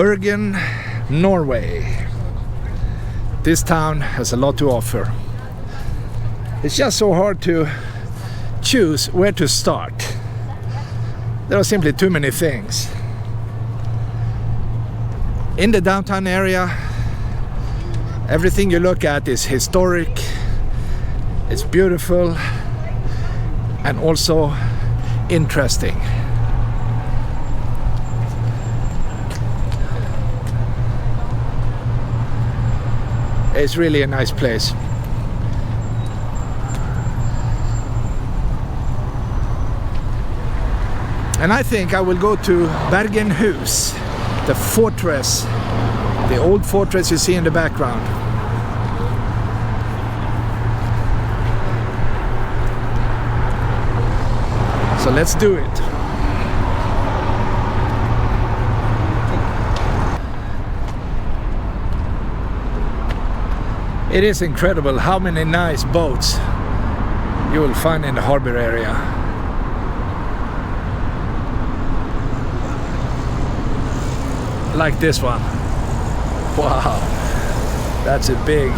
Bergen, Norway. This town has a lot to offer. It's just so hard to choose where to start. There are simply too many things. In the downtown area, everything you look at is historic, it's beautiful, and also interesting. It's really a nice place. And I think I will go to Bergenhus, the fortress, the old fortress you see in the background. So let's do it. It is incredible how many nice boats you will find in the harbor area. Like this one. Wow, that's a big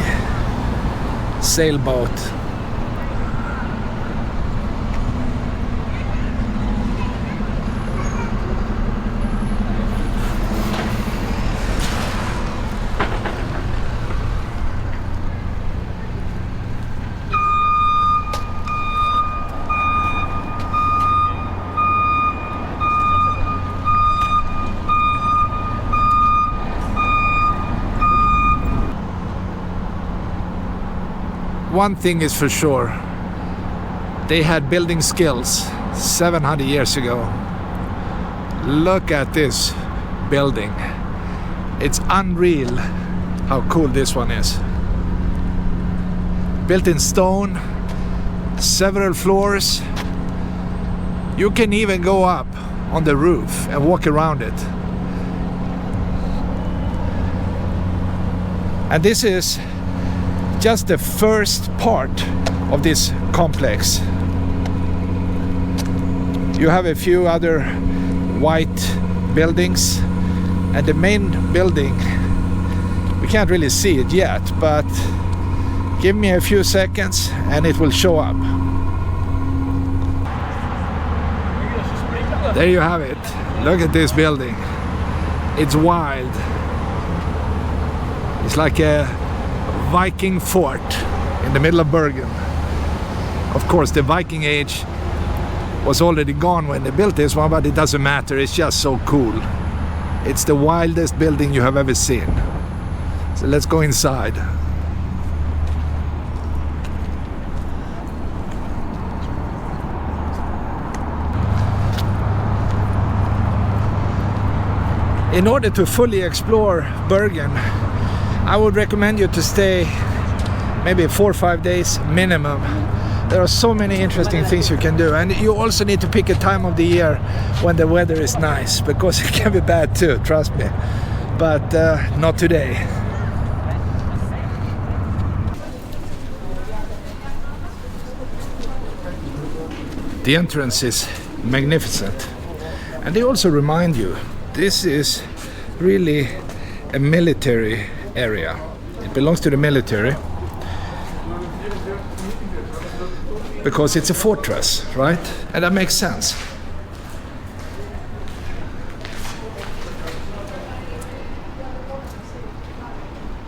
sailboat. One thing is for sure, they had building skills 700 years ago. Look at this building. It's unreal how cool this one is. Built in stone, several floors. You can even go up on the roof and walk around it. And this is just the first part of this complex. You have a few other white buildings, and the main building, we can't really see it yet, but give me a few seconds and it will show up. There you have it. Look at this building. It's wild. It's like a Viking fort in the middle of Bergen. Of course, the Viking age was already gone when they built this one, but it doesn't matter. It's just so cool. It's the wildest building you have ever seen. So let's go inside. In order to fully explore Bergen, I would recommend you to stay maybe 4 or 5 days minimum. There are so many interesting things you can do, and you also need to pick a time of the year when the weather is nice, because it can be bad too, trust me, but not today. The entrance is magnificent, and they also remind you this is really a military area. It belongs to the military because it's a fortress, right? And that makes sense.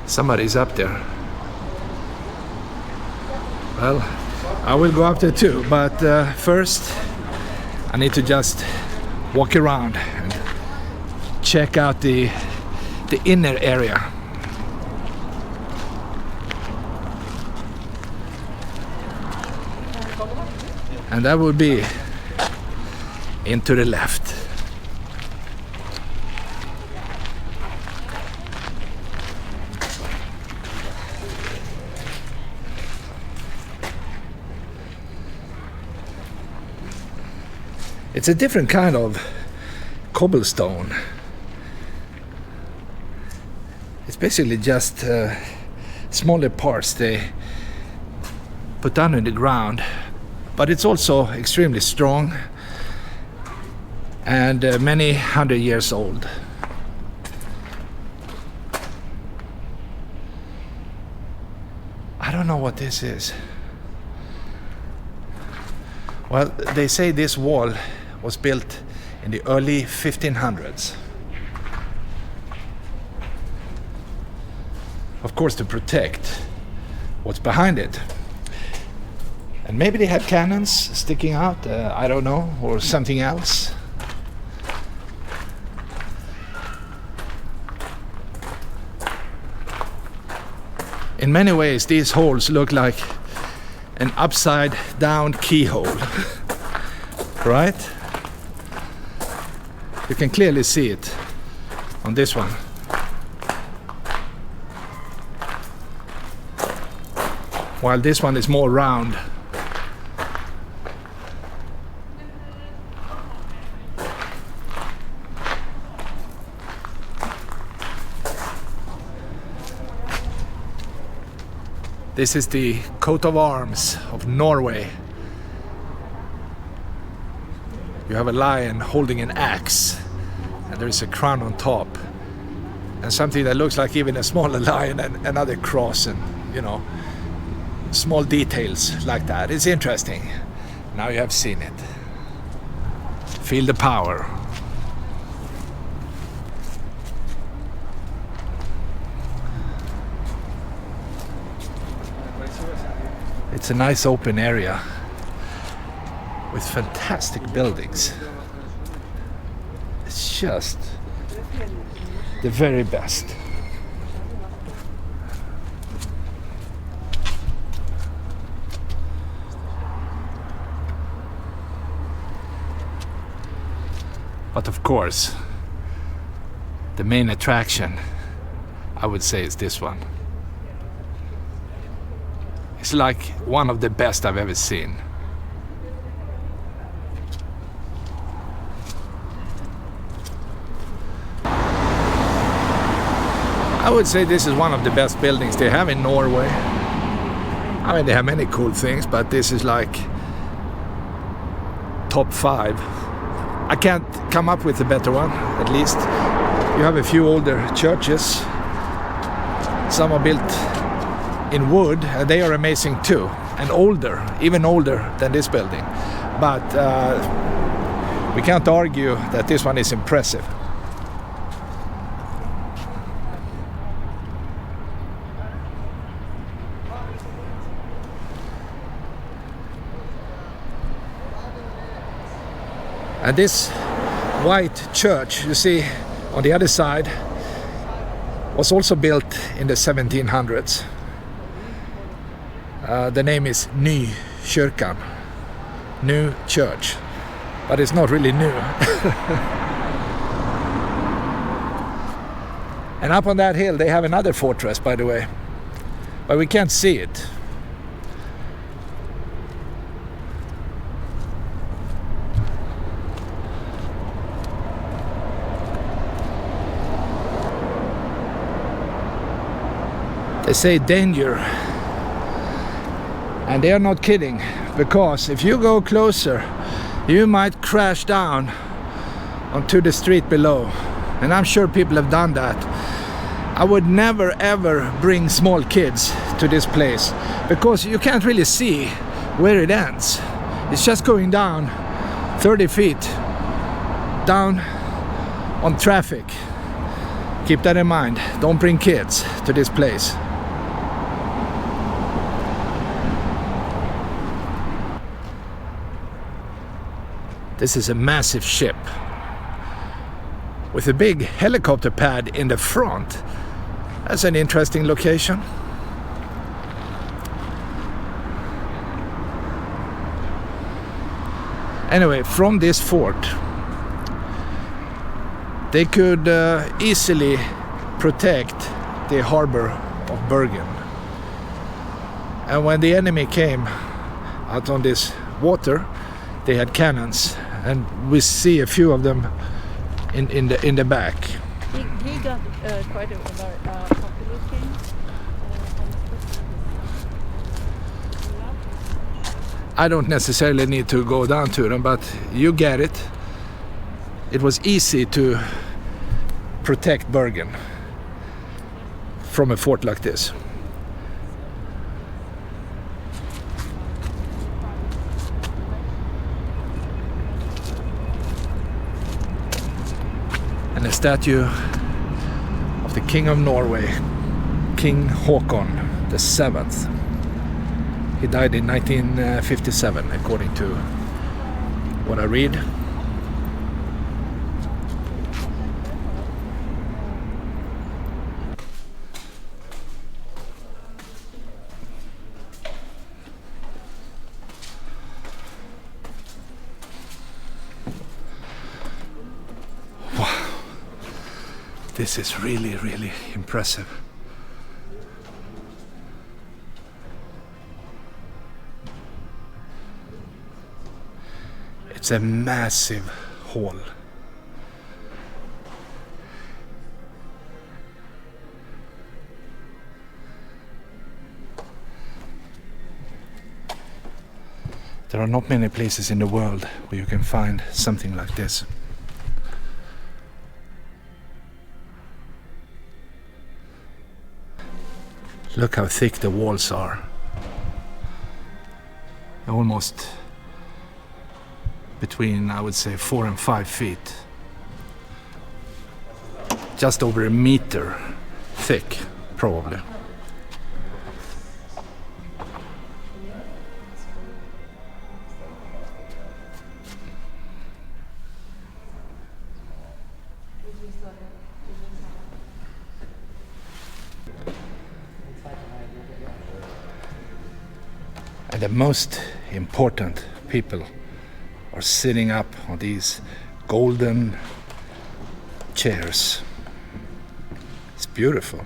Somebody's up there. Well, I will go up there too, but first I need to just walk around and check out the inner area. And that would be into the left. It's a different kind of cobblestone. It's basically just smaller parts they put down in the ground, but it's also extremely strong and many 100 years old. what this is. Well, they say this wall was built in the early 1500s. Of course, to protect what's behind it. And maybe they had cannons sticking out, I don't know, or something else. In many ways, these holes look like an upside down keyhole, right? You can clearly see it on this one. While this one is more round. This is the coat of arms of Norway. You have a lion holding an axe, and there is a crown on top, and something that looks like even a smaller lion and another cross, and you know, small details like that. It's interesting. Now you have seen it. Feel the power. It's a nice open area with fantastic buildings. It's just the very best. But of course, the main attraction, I would say, is this one. It's like one of the best I've ever seen. I would say this is one of the best buildings they have in Norway. I mean, they have many cool things, but this is like top 5. I can't come up with a better one, at least. You have a few older churches. Some are built in wood, and they are amazing too, and older, even older than this building. But we can't argue that this one is impressive. And this white church, you see on the other side, was also built in the 1700s. The name is Ny Kyrkan, new church, but it's not really new. And up on that hill they have another fortress, by the way, but we can't see it. They say danger. And they are not kidding, because if you go closer, you might crash down onto the street below. And I'm sure people have done that. I would never ever bring small kids to this place, because you can't really see where it ends. It's just going down 30 feet down on traffic. Keep that in mind. Don't bring kids to this place. This is a massive ship with a big helicopter pad in the front. That's an interesting location. Anyway, from this fort, they could easily protect the harbor of Bergen. And when the enemy came out on this water, they had cannons, and we see a few of them in the back. He got quite a popular king. I don't necessarily need to go down to them, but you get it. It was easy to protect Bergen from a fort like this. and a statue of the King of Norway, King Håkon the 7th. He died in 1957, according to what I read. Wow, this is really, really impressive. It's a massive hall. There are not many places in the world where you can find something like this. Look how thick the walls are. Almost between, I would say, 4 and 5 feet. Just over a meter thick, probably. And the most important people are sitting up on these golden chairs. It's beautiful.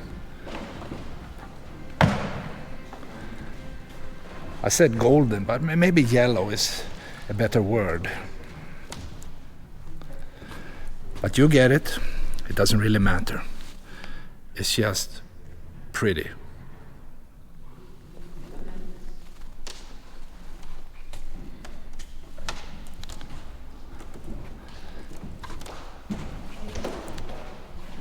I said golden, but maybe yellow is a better word. But you get it. It doesn't really matter. It's just pretty.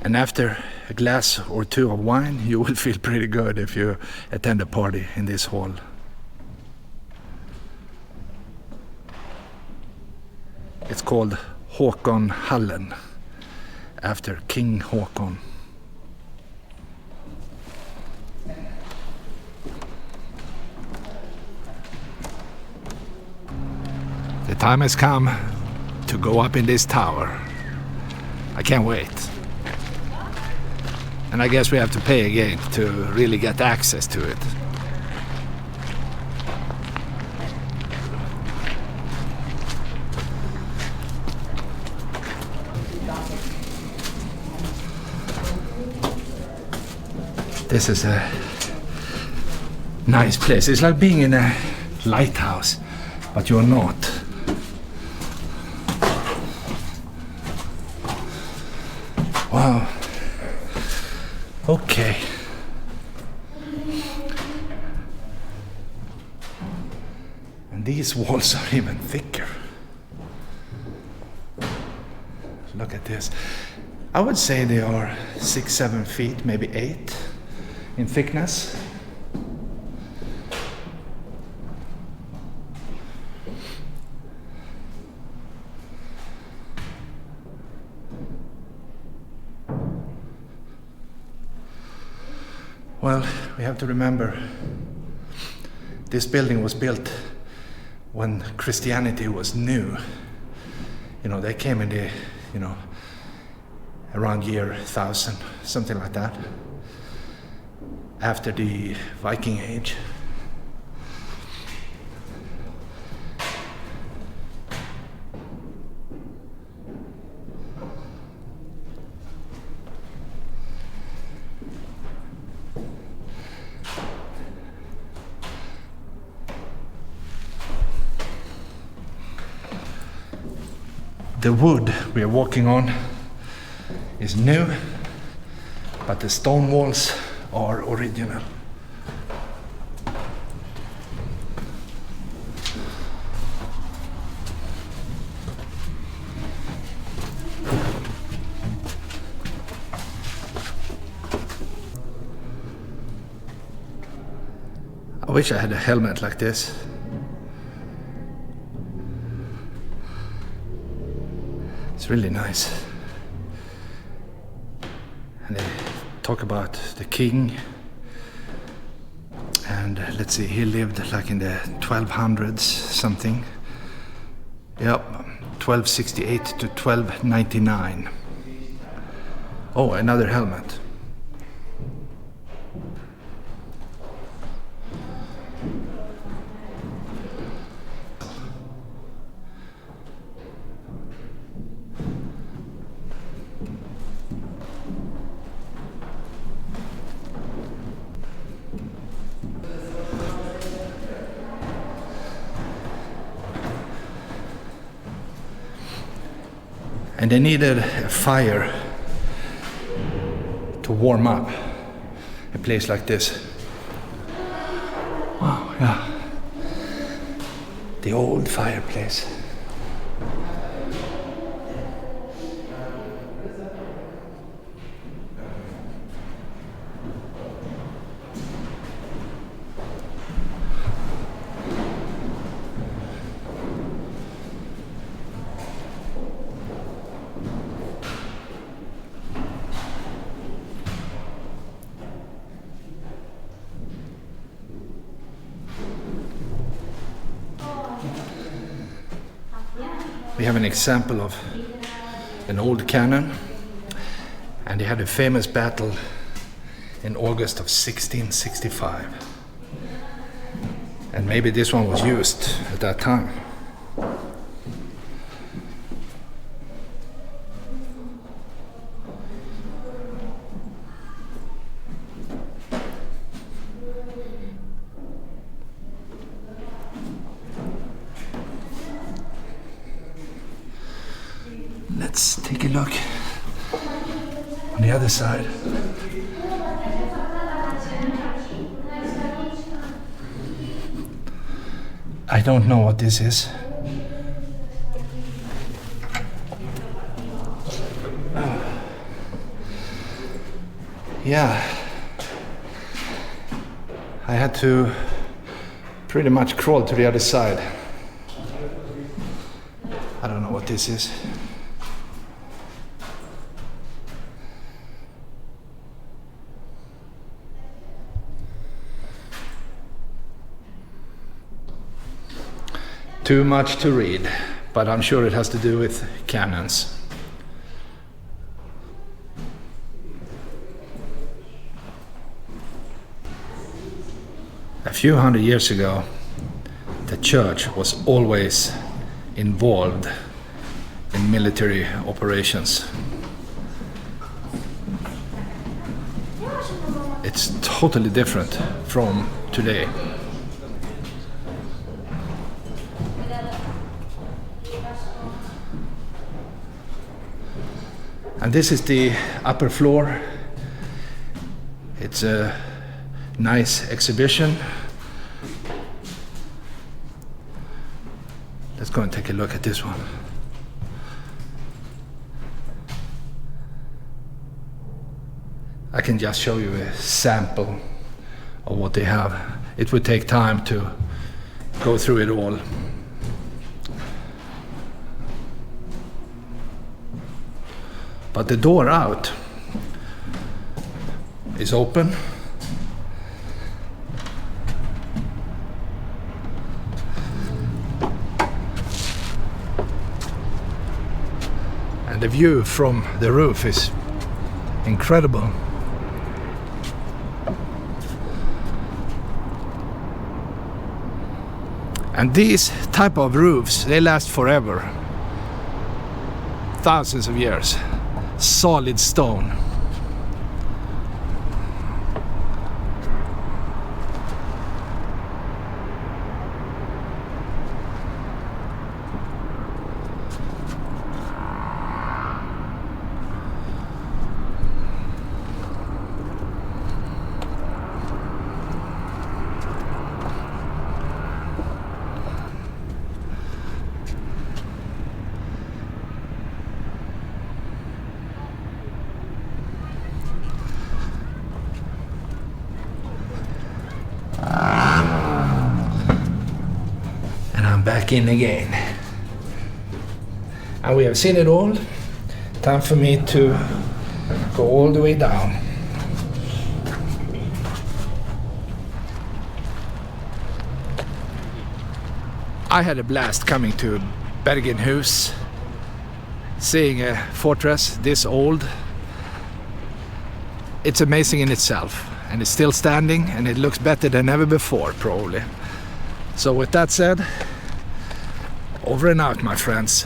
And after a glass or two of wine, you will feel pretty good if you attend a party in this hall. It's called Håkonhallen, after King Håkon. The time has come to go up in this tower. I can't wait. And I guess we have to pay again to really get access to it. This is a nice place. It's like being in a lighthouse, but you're not. Wow. Okay. And these walls are even thicker. Look at this. I would say they are 6-7 feet, maybe 8 in thickness. Well, we have to remember this building was built when Christianity was new. You know, they came in the, around year 1000, something like that, after the Viking Age. The wood we are walking on is new, but the stone walls are original. I wish I had a helmet like this. It's really nice. And they talk about the king. And let's see, he lived like in the 1200s something. Yep, 1268 to 1299. Oh, another helmet. And they needed a fire to warm up a place like this. Wow, yeah. The old fireplace. We have an example of an old cannon, and they had a famous battle in August of 1665. And maybe this one was used at that time. Let's take a look on the other side. I don't know what this is. Yeah, I had to pretty much crawl to the other side. I don't know what this is. Too much to read, but I'm sure it has to do with cannons. A few hundred years ago, the church was always involved in military operations. It's totally different from today. And this is the upper floor. It's a nice exhibition. Let's go and take a look at this one. I can just show you a sample of what they have. It would take time to go through it all. But the door out is open. And the view from the roof is incredible. And these type of roofs, they last forever. Thousands of years. Solid stone. Back in again. And we have seen it all. Time for me to Go all the way down. I had a blast coming to Bergenhus, seeing a fortress this old. It's amazing in itself, and it's still standing, and it looks better than ever before, probably. So with that said, over and out, my friends.